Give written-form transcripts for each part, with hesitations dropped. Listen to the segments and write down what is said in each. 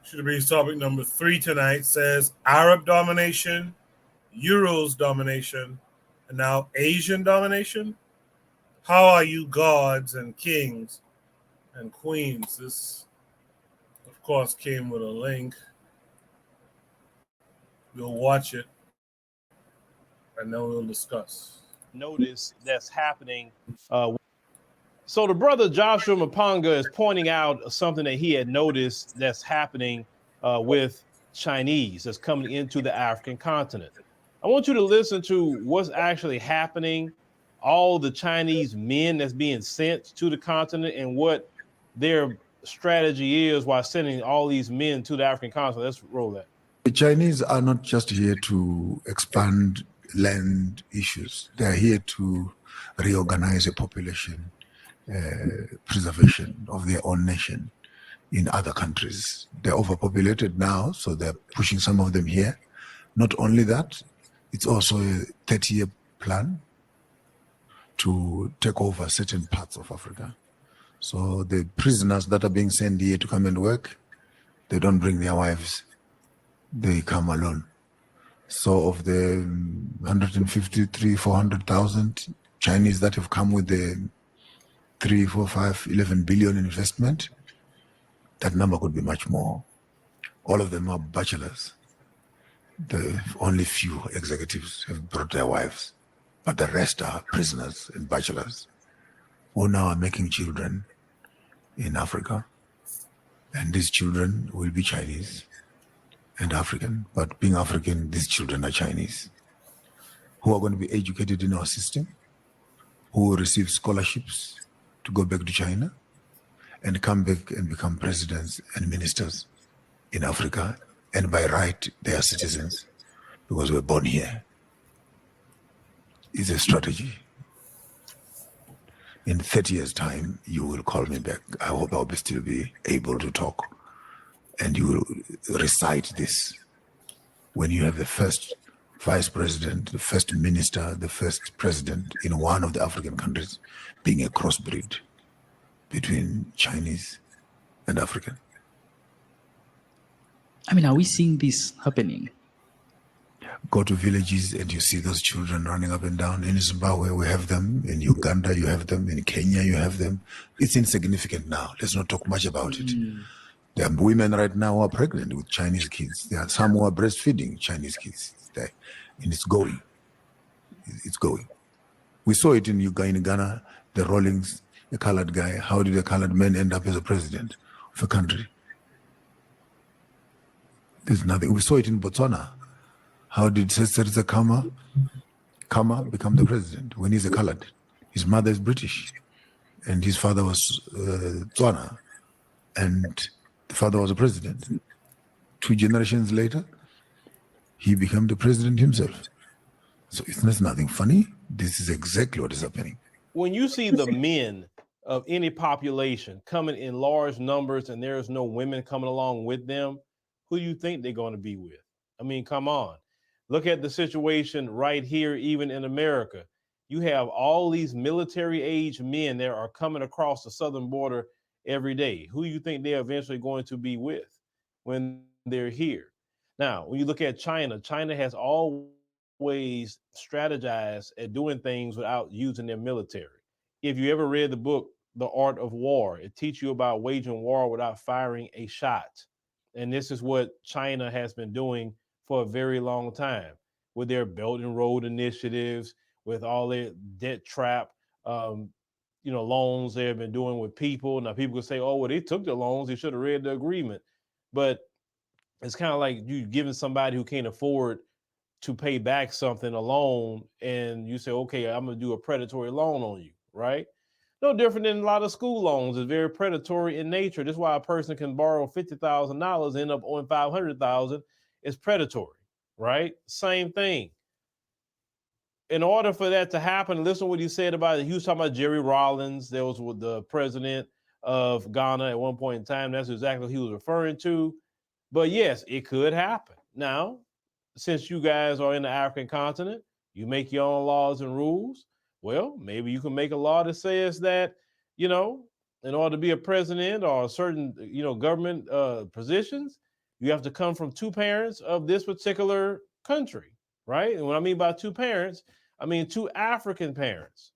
Should be topic number 3 tonight. Says Arab domination, Euros domination, and now Asian domination. How are you gods and kings and queens? This, of course, came with a link. We'll watch it and then we'll discuss. Notice that's happening. So the brother Joshua Mapanga is pointing out something that he had noticed that's happening with Chinese that's coming into the African continent. I want you to listen to what's actually happening, all the Chinese men that's being sent to the continent and what their strategy is while sending all these men to the African continent. Let's roll that. The Chinese are not just here to expand land issues. They are here to reorganize a population, preservation of their own nation in other countries. They're overpopulated now, so they're pushing some of them here. Not only that, it's also a 30-year plan to take over certain parts of Africa. So the prisoners that are being sent here to come and work, they don't bring their wives. They come alone. So of the 153, 400,000 Chinese that have come with the 3, 4, 5, 11 billion investment, that number could be much more. All of them are bachelors. The only few executives have brought their wives, but the rest are prisoners and bachelors who now are making children in Africa. And these children will be Chinese and African, but being African, these children are Chinese, who are going to be educated in our system, who will receive scholarships to go back to China and come back and become presidents and ministers in Africa. And by right, they are citizens because we're born here. It's a strategy. In 30 years' time, you will call me back. I hope I'll still be able to talk. And you will recite this. When you have the first vice president, the first minister, the first president in one of the African countries being a crossbreed between Chinese and African. I mean, are we seeing this happening? Go to villages and you see those children running up and down. In Zimbabwe, we have them. In Uganda, you have them. In Kenya, you have them. It's insignificant now. Let's not talk much about it. There are women right now who are pregnant with Chinese kids. There are some who are breastfeeding Chinese kids. And it's going. It's going. We saw it in Ghana, the Rawlings, a colored guy. How did a colored man end up as a president of a country? There's nothing. We saw it in Botswana. How did Cesar Kama become the president when he's a colored? His mother is British, and his father was Tswana, and the father was a president. 2 generations later, he became the president himself. So it's nothing funny. This is exactly what is happening. When you see the men of any population coming in large numbers and there's no women coming along with them, who do you think they're going to be with? I mean, come on. Look at the situation right here, even in America. You have all these military-age men that are coming across the southern border every day. Who do you think they're eventually going to be with when they're here? Now, when you look at China, China has always strategized at doing things without using their military. If you ever read the book, The Art of War, it teaches you about waging war without firing a shot. And this is what China has been doing for a very long time with their Belt and Road initiatives, with all their debt trap, loans they have been doing with people. Now people could say, oh, well, they took the loans. They should have read the agreement. But it's kind of like you giving somebody who can't afford to pay back something, a loan, and you say, okay, I'm going to do a predatory loan on you, right? No different than a lot of school loans. It's very predatory in nature. That's why a person can borrow $50,000, end up owing $500,000. It's predatory, right? Same thing. In order for that to happen, listen to what he said about it. He was talking about Jerry Rawlings. There was the president of Ghana at one point in time. That's exactly what he was referring to. But yes, it could happen. Now, since you guys are in the African continent, you make your own laws and rules. Well, maybe you can make a law that says that, in order to be a president or certain, government positions, You have to come from two parents of this particular country, right? And what I mean by two parents, I mean two African parents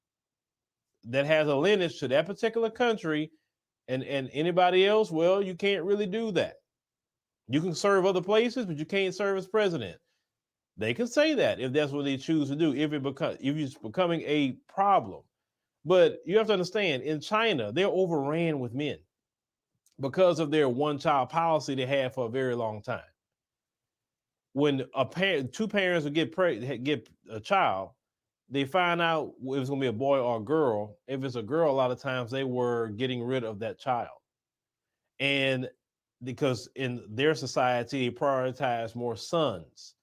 that has a lineage to that particular country, and anybody else, well, you can't really do that. You can serve other places, but you can't serve as president. They can say that if that's what they choose to do, if it's becoming a problem. But you have to understand, in China, they're overran with men because of their one-child policy they had for a very long time. When two parents would get a child, they find out if it's going to be a boy or a girl. If it's a girl, a lot of times they were getting rid of that child. And because in their society, they prioritize more sons.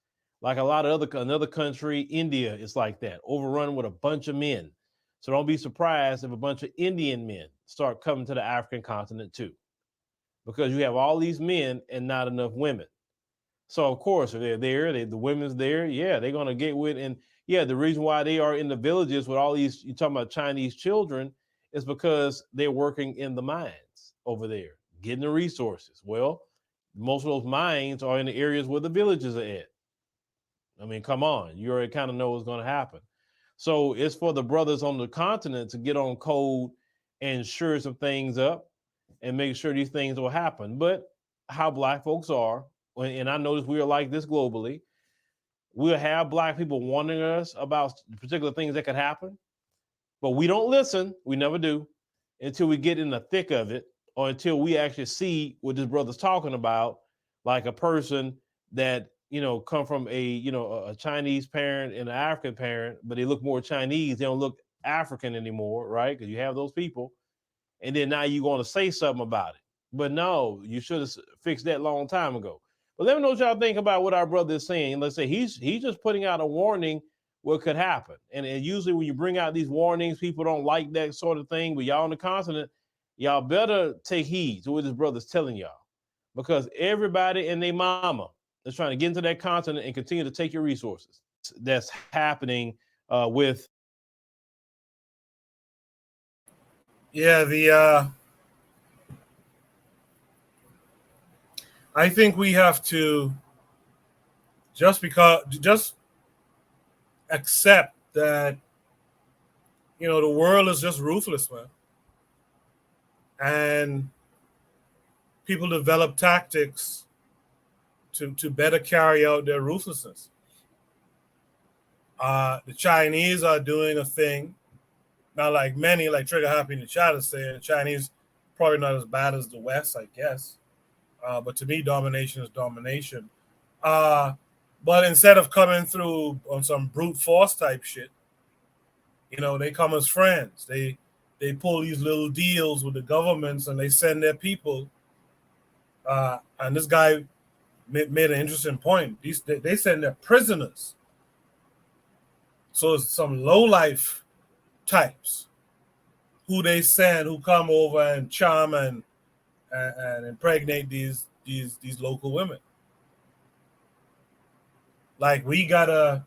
Like a lot of another country, India is like that, overrun with a bunch of men. So don't be surprised if a bunch of Indian men start coming to the African continent too, because you have all these men and not enough women. So of course, if they're there, the women's there, yeah, they're gonna get with. And yeah, the reason why they are in the villages with all these, you talking about Chinese children, is because they're working in the mines over there, getting the resources. Well, most of those mines are in the areas where the villages are at. I mean, come on, you already kind of know what's going to happen. So it's for the brothers on the continent to get on code and shore some things up and make sure these things will happen. But how black folks are, and I notice we are like this globally, we'll have black people warning us about particular things that could happen, but we don't listen. We never do until we get in the thick of it, or until we actually see what this brother's talking about, like a person that come from a Chinese parent and an African parent, but they look more Chinese. They don't look African anymore, right? Because you have those people, and then now you're going to say something about it. But no, you should have fixed that long time ago. But let me know what y'all think about what our brother is saying. Let's say he's just putting out a warning what could happen. And usually when you bring out these warnings, people don't like that sort of thing. But y'all on the continent, y'all better take heed to what this brother's telling y'all, because everybody and their mama is trying to get into that continent and continue to take your resources. That's happening with. Yeah, I think we have to just accept that the world is just ruthless, man, and people develop tactics to better carry out their ruthlessness. The Chinese are doing a thing, not like many, like Trigger Happy in the chat is saying. The Chinese probably not as bad as the West, I guess. But to me, domination is domination. But instead of coming through on some brute force type shit, they come as friends. They pull these little deals with the governments and they send their people. And this guy made an interesting point. They send their prisoners. So it's some low life types who they send, who come over and charm and impregnate these local women. Like we gotta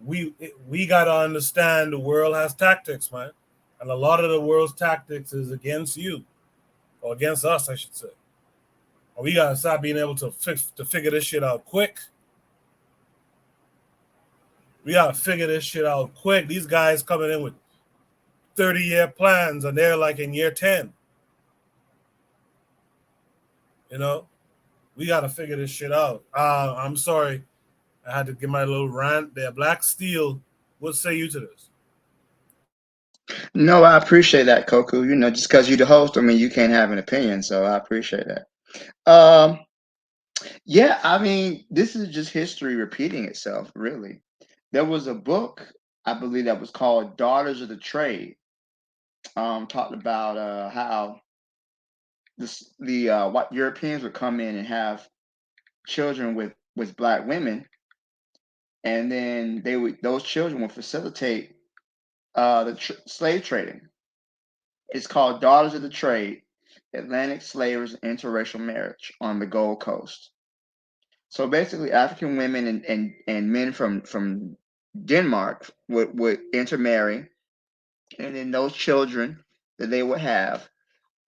understand the world has tactics, man, and a lot of the world's tactics is against you, or against us, I should say. And we gotta start being able to figure this shit out quick. We gotta figure this shit out quick. These guys coming in with 30-year plans, and they're like in year 10. We gotta figure this shit out. I'm sorry, I had to give my little rant there. Black Steel, what say you to this? No, I appreciate that, Koku. Just because you're the host, I mean, you can't have an opinion, so I appreciate that. Yeah, I mean, this is just history repeating itself, really. There was a book, I believe, that was called Daughters of the Trade. Talked about how the white Europeans would come in and have children with black women, and then those children would facilitate slave trading. It's called Daughters of the Trade: Atlantic Slavers and Interracial Marriage on the Gold Coast. So basically, African women and men from Denmark would intermarry, and then those children that they would have,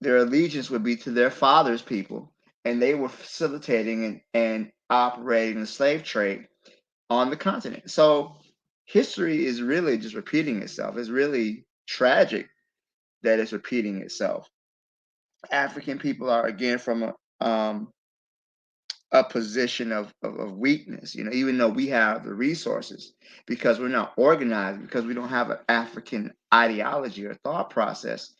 their allegiance would be to their father's people, and they were facilitating and operating the slave trade on the continent. So history is really just repeating itself. It's really tragic that it's repeating itself. African people are again from a position of weakness, even though we have the resources, because we're not organized, because we don't have an African ideology or thought process.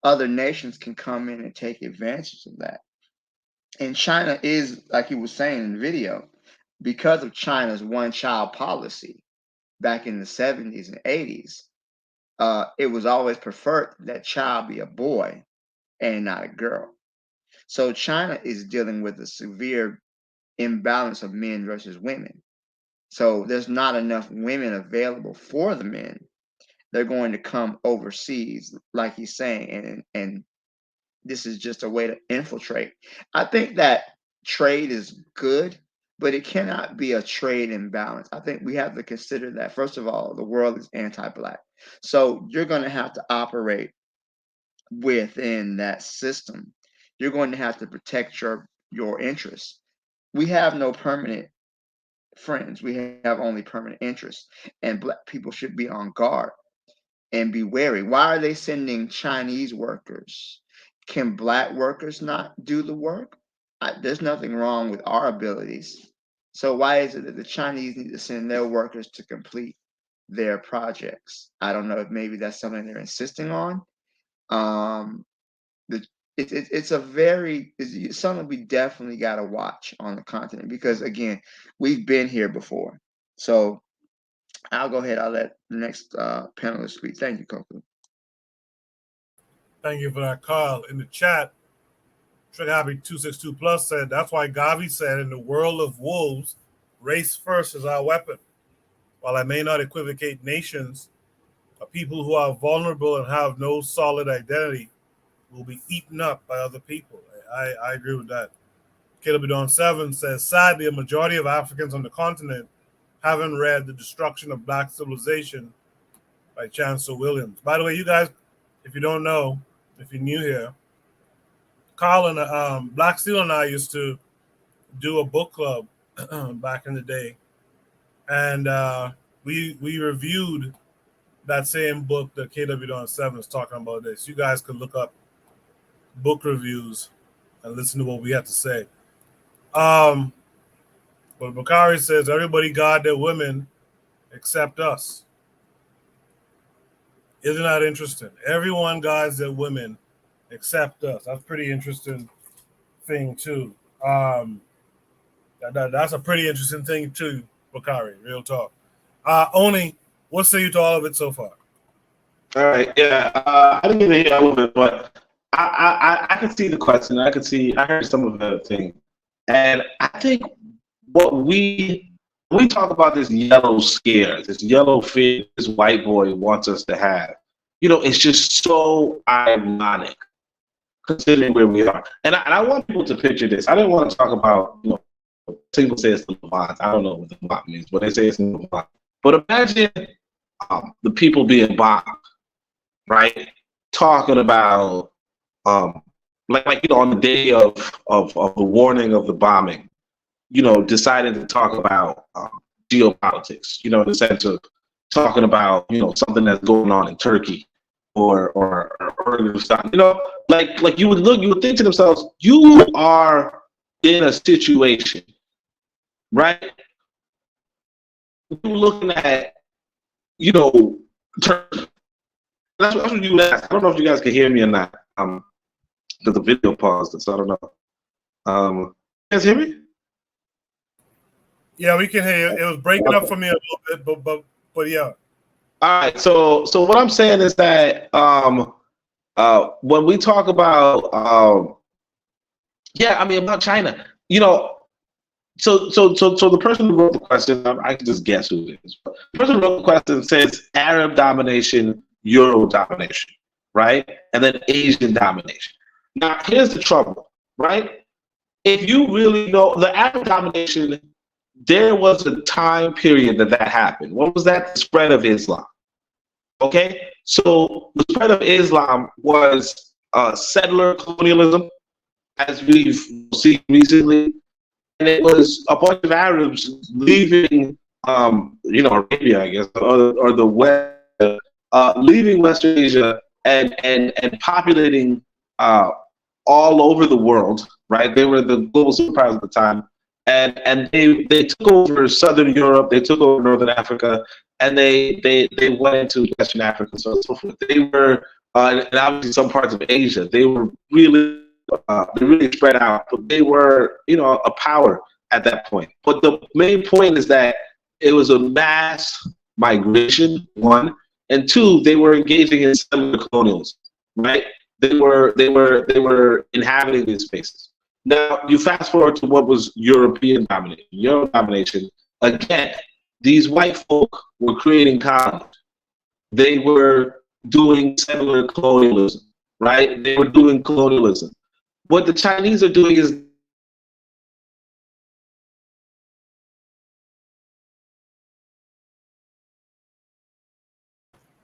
Other nations can come in and take advantage of that. And China is, like he was saying in the video, because of China's one-child policy back in the 70s and 80s, it was always preferred that child be a boy and not a girl. So China is dealing with a severe imbalance of men versus women. So there's not enough women available for the men. They're going to come overseas, like he's saying, and this is just a way to infiltrate. I think that trade is good, but it cannot be a trade imbalance. I think we have to consider that, first of all, the world is anti-Black. So you're going to have to operate within that system. You're going to have to protect your interests. We have no permanent friends. We have only permanent interests. And Black people should be on guard and be wary. Why are they sending Chinese workers? Can Black workers not do the work? There's nothing wrong with our abilities. So why is it that the Chinese need to send their workers to complete their projects? I don't know if maybe that's something they're insisting on. It's something we definitely got to watch on the continent, because again, we've been here before. So I'll go ahead. I'll let the next panelist speak. Thank you, Coco. Thank you for that, Carl. In the chat, Trigger Happy 262 Plus said, that's why Gavi said, in the world of wolves, race first is our weapon. While I may not equivocate nations, people who are vulnerable and have no solid identity will be eaten up by other people. I agree with that. KWD7 says, sadly, a majority of Africans on the continent haven't read The Destruction of Black Civilization by Chancellor Williams. By the way, you guys, if you don't know, if you're new here, Carl and Black Steel and I used to do a book club back in the day, and we reviewed that same book that KWD7 is talking about. This, you guys could look up book reviews and listen to what we have to say. But Bakari says everybody got their women except us. Isn't that interesting? Everyone guides their women except us. That's a pretty interesting thing too. That's a pretty interesting thing too, Bakari. Real talk. Oni, what say you to all of it so far? All right, yeah. I didn't even hear all of it, but I could see the question. I heard some of the thing, and I think when we talk about this yellow scare, this yellow fear, this white boy wants us to have, it's just so ironic considering where we are. And I want people to picture this. I didn't want to talk about, people say it's the Levant. I don't know what the Levant means, but they say it's the Levant. But imagine the people being bombed, right? Talking about, on the day of the warning of the bombing, deciding to talk about geopolitics, in the sense of talking about, something that's going on in Turkey or Kurdistan, like you would think to themselves, you are in a situation, right? You're looking at, Turkey. That's what you would ask. I don't know if you guys can hear me or not. Because the video paused, so I don't know. You guys hear me? Yeah, we can hear you. It was breaking up for me a little bit, but yeah. All right. So what I'm saying is that when we talk about about China, so the person who wrote the question, I can just guess who it is. The person who wrote the question says Arab domination, Euro domination, right? And then Asian domination. Now, here's the trouble, right? If you really know the Arab domination, there was a time period that happened. What was that? The spread of Islam. Okay? So the spread of Islam was settler colonialism, as we've seen recently, and it was a bunch of Arabs leaving, Arabia, I guess, or the West, leaving Western Asia and populating all over the world. Right, they were the global superpowers at the time, and they took over Southern Europe, they took over Northern Africa, and they went into Western Africa, so on and so forth. They were and obviously some parts of Asia. They were really spread out, but they were, a power at that point. But the main point is that it was a mass migration, one, and two, they were engaging in settler colonialism, right? They were inhabiting these spaces. Now you fast forward to what was European domination. Euro domination, again, these white folk were creating colonies. They were doing settler colonialism, right? They were doing colonialism. What the Chinese are doing is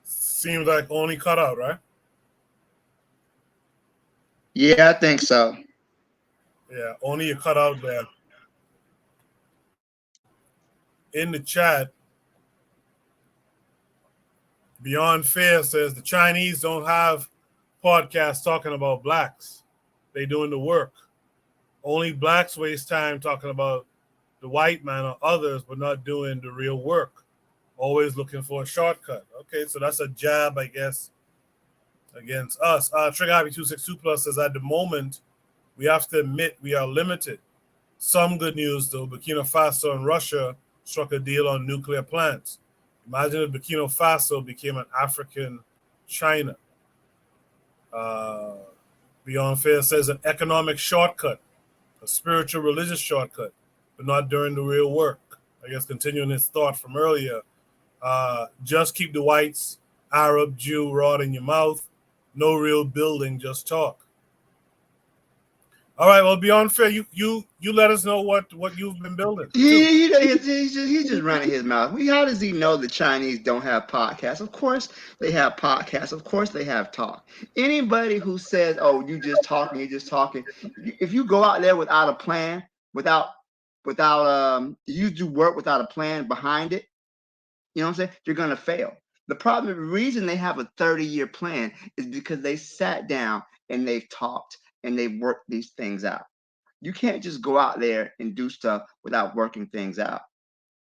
Seems like only cut out, right? Yeah, I think so. Yeah, only you cut out there. In the chat, Beyond Fair says the Chinese don't have podcasts talking about blacks. They doing the work. Only blacks waste time talking about the white man or others, but not doing the real work. Always looking for a shortcut. Okay, so that's a jab, I guess, against us. Trigger Happy 262 Plus says at the moment, we have to admit we are limited. Some good news though, Burkina Faso and Russia struck a deal on nuclear plants. Imagine if Burkina Faso became an African China. Beyond Fair says an economic shortcut, a spiritual religious shortcut, but not during the real work. I guess continuing his thought from earlier, just keep the whites, Arab, Jew, rod in your mouth. No real building, just talk. All right, well, Beyond Fair, you let us know what you've been building. He's just running his mouth. How does he know the Chinese don't have podcasts? Of course they have podcasts. Of course they have talk. Anybody who says, "Oh, you're just talking," if you go out there without a plan, without you do work without a plan behind it, you know what I'm saying? You're gonna fail. The reason they have a 30-year plan is because they sat down and they've talked and they've worked these things out. You can't just go out there and do stuff without working things out.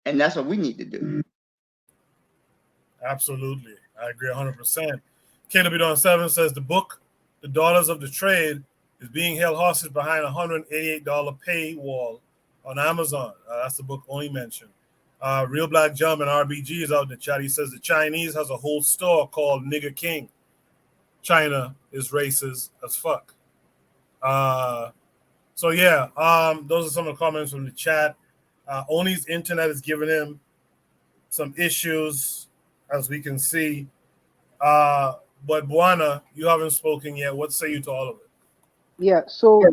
And that's what we need to do. Absolutely. I agree 100%. KW7 says the book, The Daughters of the Trade, is being held hostage behind a $188 paywall on Amazon. That's the book only mentioned. Real Black Jump and RBG is out in the chat. He says the Chinese has a whole store called Nigger King. China is racist as fuck. So yeah, those are some of the comments from the chat. Oni's internet is giving him some issues, as we can see. But Buana, you haven't spoken yet. What say you to all of it? Yeah. So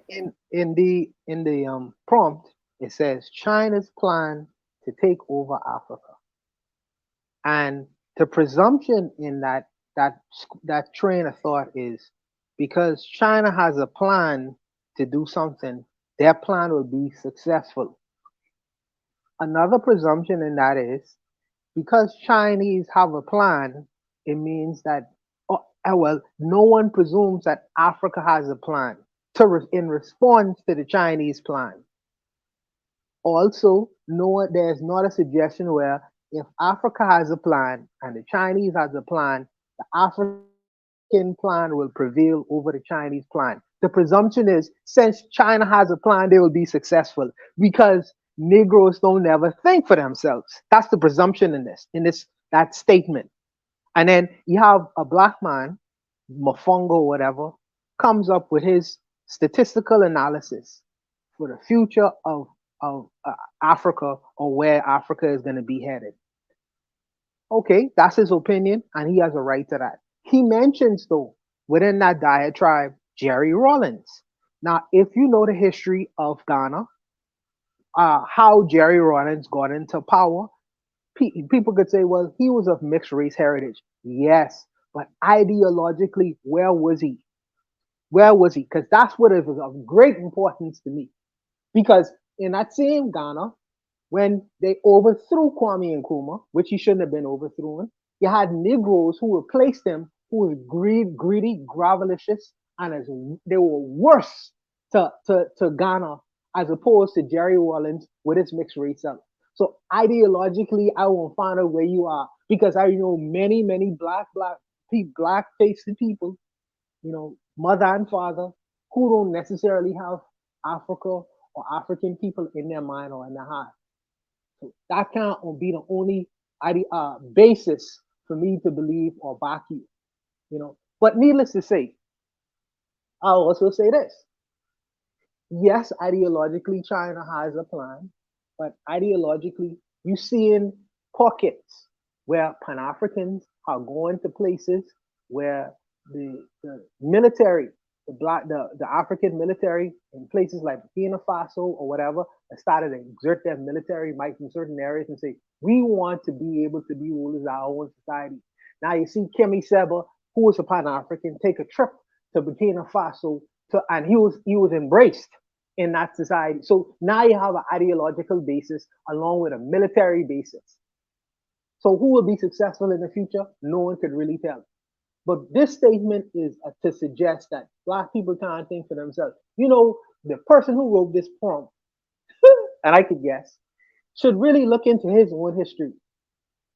in the prompt, it says China's plan to take over Africa, and the presumption in that train of thought is because China has a plan to do something, their plan will be successful. Another presumption in that is because Chinese have a plan, it means that no one presumes that Africa has a plan in response to the Chinese plan. Also, there's not a suggestion where if Africa has a plan and the Chinese has a plan, the African plan will prevail over the Chinese plan. The presumption is since China has a plan, they will be successful because Negroes don't never think for themselves. That's the presumption in that statement. And then you have a black man, Mofongo, whatever, comes up with his statistical analysis for the future of Africa or where Africa is going to be headed. Okay, that's his opinion, and he has a right to that. He mentions, though, within that diatribe, Jerry Rawlins. Now, if you know the history of Ghana, how Jerry Rawlins got into power, people could say, well, he was of mixed race heritage. Yes, but ideologically, where was he? Where was he? Because that's what is of great importance to me. Because in that same Ghana, when they overthrew Kwame Nkrumah, which he shouldn't have been overthrown, you had Negroes who replaced him, who were greedy, gravelicious, and as they were worse to Ghana as opposed to Jerry Rawlings with his mixed race self. So ideologically, I won't find out where you are because I know many black faced people, mother and father, who don't necessarily have Africa or African people in their mind or in their heart. So that can't be the only basis for me to believe or back you. But needless to say, I'll also say this. Yes, ideologically, China has a plan, but ideologically, you see in pockets where Pan-Africans are going to places where the military, the African military in places like Burkina Faso or whatever, have started to exert their military might in certain areas and say, we want to be able to be rulers of our own society. Now you see Kemi Seba, who was a Pan-African, take a trip to Burkina Faso, and he was embraced in that society. So now you have an ideological basis along with a military basis. So who will be successful in the future? No one could really tell. But this statement is to suggest that Black people can't think for themselves. The person who wrote this poem, and I could guess, should really look into his own history.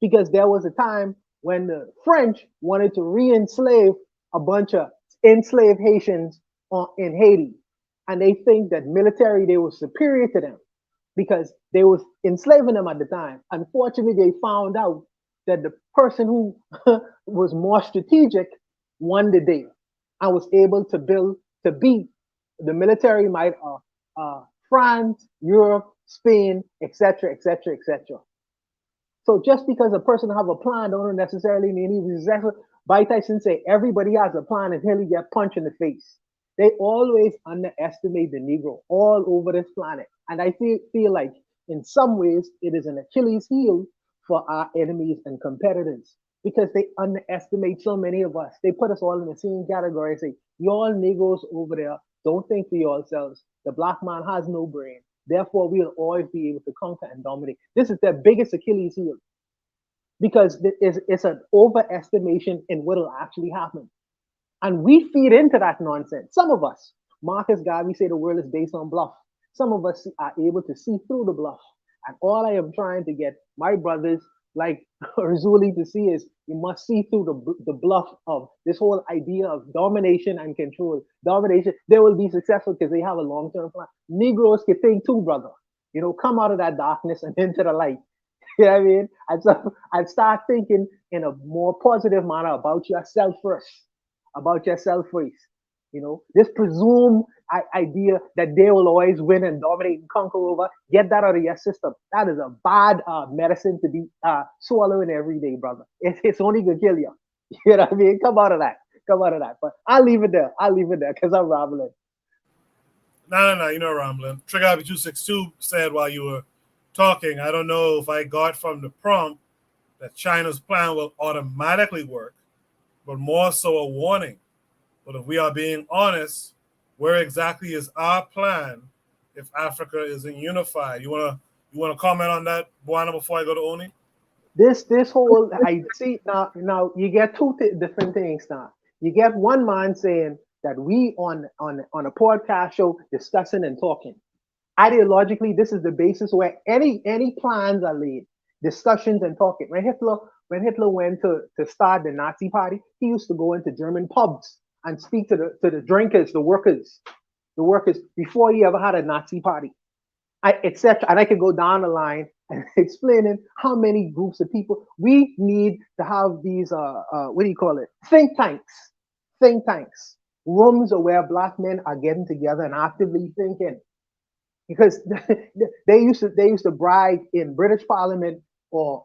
Because there was a time when the French wanted to re-enslave a bunch of enslaved Haitians in Haiti. And they think that military, they were superior to them because they was enslaving them at the time. Unfortunately, they found out that the person who was more strategic won the day and was able to beat the military might of France, Europe, Spain, etc., etc., etc. So just because a person have a plan don't necessarily mean he was successful. Mike Tyson say everybody has a plan until he get punched in the face. They always underestimate the Negro all over this planet. And I feel like in some ways it is an Achilles heel for our enemies and competitors because they underestimate so many of us. They put us all in the same category and say, y'all Negroes over there, don't think for yourselves. The Black man has no brain. Therefore, we'll always be able to conquer and dominate. This is their biggest Achilles heel because it's an overestimation in what will actually happen. And we feed into that nonsense. Some of us, Marcus Garvey say the world is based on bluff. Some of us are able to see through the bluff. And all I am trying to get my brothers like Razuli to see is you must see through the bluff of this whole idea of domination and control. Domination, they will be successful because they have a long-term plan. Negroes can think too, brother. Come out of that darkness and into the light. You know what I mean? And so I'd start thinking in a more positive manner about yourself first. This presumed idea that they will always win and dominate and conquer over, get that out of your system. That is a bad medicine to be swallowing every day, brother. It's only gonna kill you. You know what I mean? Come out of that. But I'll leave it there because I'm rambling. No, you're not rambling. Trigger 262 said while you were talking, I don't know if I got from the prompt that China's plan will automatically work, but more so a warning. But if we are being honest, where exactly is our plan if Africa isn't unified? You wanna comment on that, Buana, before I go to Oni? This whole I see now you get two different things now. You get one man saying that we on a podcast show discussing and talking. Ideologically, this is the basis where any plans are laid, discussions and talking. When Hitler went to start the Nazi party, he used to go into German pubs and speak to the drinkers, the workers before he ever had a Nazi party, etc. And I could go down the line and explaining how many groups of people we need to have these what do you call it? Think tanks, rooms where Black men are getting together and actively thinking. Because they used to brag in British Parliament or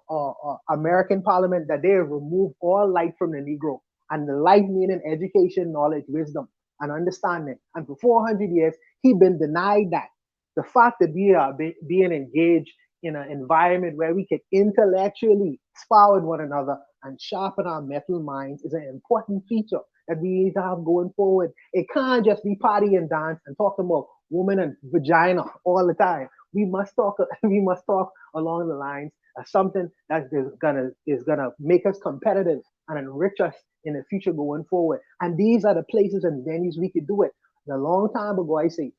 American Parliament that they remove all light from the Negro, and the light meaning education, knowledge, wisdom, and understanding. And for 400 years, he'd been denied that. The fact that we are being engaged in an environment where we can intellectually spar with one another and sharpen our mental minds is an important feature. that we need to have going forward. It can't just be party and dance and talk about woman and vagina all the time. We must talk. We must talk along the lines of something that is gonna make us competitive and enrich us in the future going forward. And these are the places and venues we could do it. A long time ago, I say,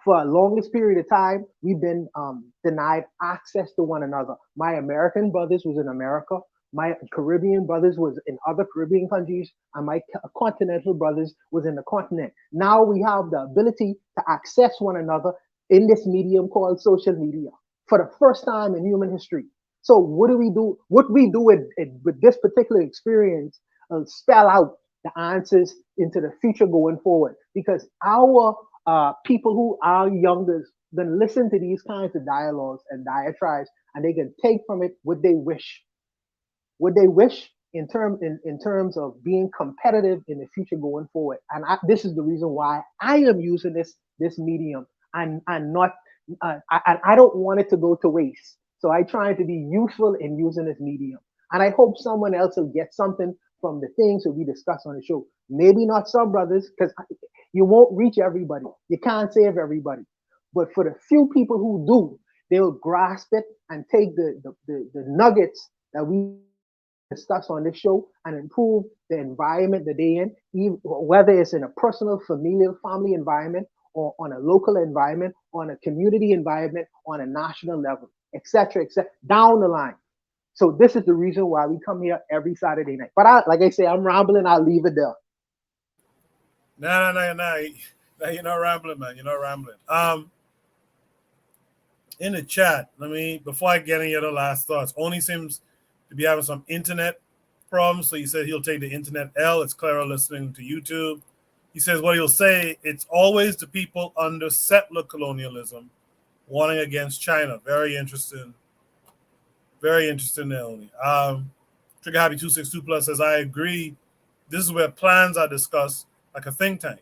for a longest period of time, we've been denied access to one another. My American brothers was in America. My Caribbean brothers was in other Caribbean countries, and my continental brothers was in the continent. Now we have the ability to access one another in this medium called social media for the first time in human history. So what do we do? What we do with this particular experience spell out the answers into the future going forward, because our people who are younger then listen to these kinds of dialogues and diatribes, and they can take from it what they wish in terms of being competitive in the future going forward. And this is the reason why I am using this medium, and not I don't want it to go to waste. So I try to be useful in using this medium, and I hope someone else will get something from the things that we discuss on the show. Maybe not some brothers, because you won't reach everybody. You can't save everybody. But for the few people who do, they'll grasp it and take the nuggets that we discuss on this show and improve the environment that they're in, even, whether it's in a personal, familial, family environment, or on a local environment, on a community environment, on a national level, etc., down the line. So this is the reason why we come here every Saturday night. But like I say, I'm rambling. I'll leave it there. No, you're not rambling, man. You're not rambling. In the chat, before I get into the last thoughts, Oni seems to be having some internet problems, so he said he'll take the internet L. It's Clara listening to YouTube. He says what he'll say, it's always the people under settler colonialism warning against China. Very interesting. Very interesting there, Oni. Trigger Happy 262 Plus says, I agree. This is where plans are discussed like a think tank.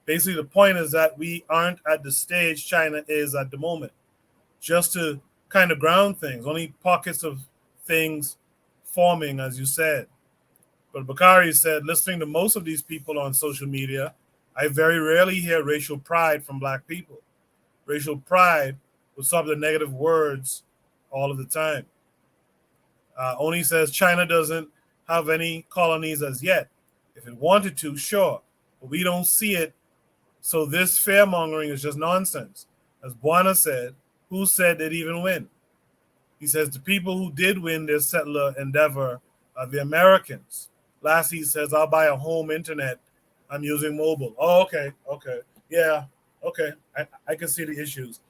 Basically, the point is that we aren't at the stage China is at the moment. Just to kind of ground things, only pockets of things forming, as you said. But Bakari said, listening to most of these people on social media, I very rarely hear racial pride from Black people. Racial pride will stop the negative words all of the time. Oni says China doesn't have any colonies as yet. If it wanted to, sure, but we don't see it. So this fear-mongering is just nonsense. As Buana said, who said they'd even win? He says the people who did win their settler endeavor are the Americans. Lastly, he says, I'll buy a home internet. I'm using mobile. Oh, okay. Yeah, okay. I can see the issues.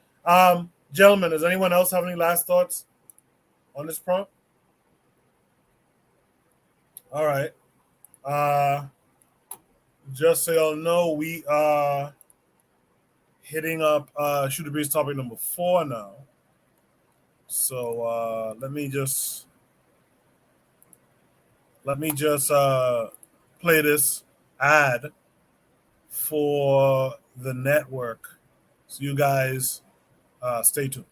Gentlemen, does anyone else have any last thoughts on this prompt? All right. Just so y'all know, we are hitting up Shoot the Breeze topic number 4 now. So let me just play this ad for the network. So you guys stay tuned.